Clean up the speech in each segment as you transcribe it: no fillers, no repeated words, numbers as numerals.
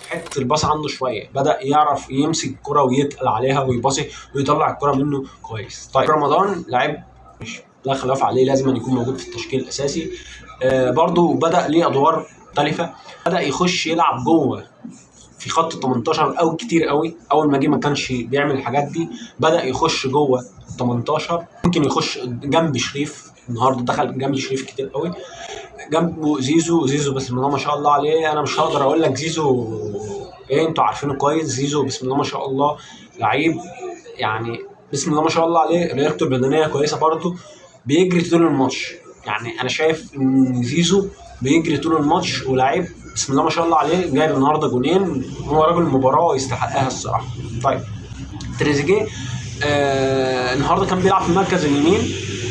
في حته الباص عنده شويه، بدا يعرف يمسك الكره ويتقل عليها ويباصي ويطلع الكره منه كويس. طيب رمضان لعيب مش لا خلاف عليه، لازم أن يكون موجود في التشكيل الاساسي. برضو بدا ليه ادوار مختلفه، بدا يخش يلعب جوه في خط 18 او كتير قوي. اول ما جه ما كانش بيعمل الحاجات دي، بدا يخش جوه 18، ممكن يخش جنب شريف. النهارده دخل جنب شريف كتير قوي، جنبه زيزو بسم الله ما شاء الله عليه. انا مش هقدر اقول لك زيزو ايه، انتوا عارفينه كويس. زيزو بسم الله ما شاء الله لعيب، يعني بسم الله ما شاء الله عليه، لياقته البدنيه كويسه برضه، بيجري طول الماتش. يعني انا شايف ان زيزو بيجري طول الماتش ولعيب بسم الله ما شاء الله عليه، جايب النهارده جونين، هو راجل المباراه ويستحقها الصراحه. طيب تريزيجيه النهارده كان بيلعب في المركز اليمين،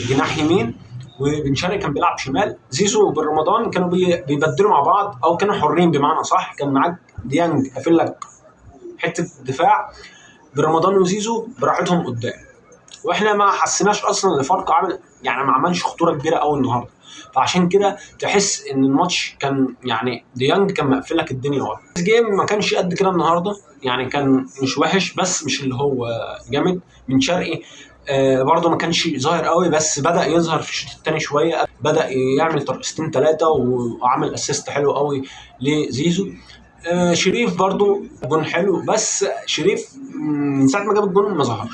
جناح يمين، وبن شرقي كان بيلعب شمال. زيزو وبن رمضان كانوا بيبدلوا مع بعض، او كانوا حرين بمعنى صح. كان معاك ديانج قافل لك حته الدفاع، بن رمضان وزيزو براحتهم قدام، واحنا ما حسيناش اصلا الفرق عامل، يعني ما عملش خطوره كبيره قوي النهارده. فعشان كده تحس ان الماتش كان يعني ديانج كان مقفل لك الدنيا ورا. الجيم ما كانش قد كده النهارده، يعني كان مش وحش بس مش اللي هو جامد. من شرقي برضه ما كانش ظاهر قوي، بس بدا يظهر في الشوط الثاني شويه، بدا يعمل ترقصتين ثلاثه وعمل اسيست حلو قوي لزيزو. شريف برضه جون حلو، بس شريف من ساعه ما جاب الجون ما ظهرش.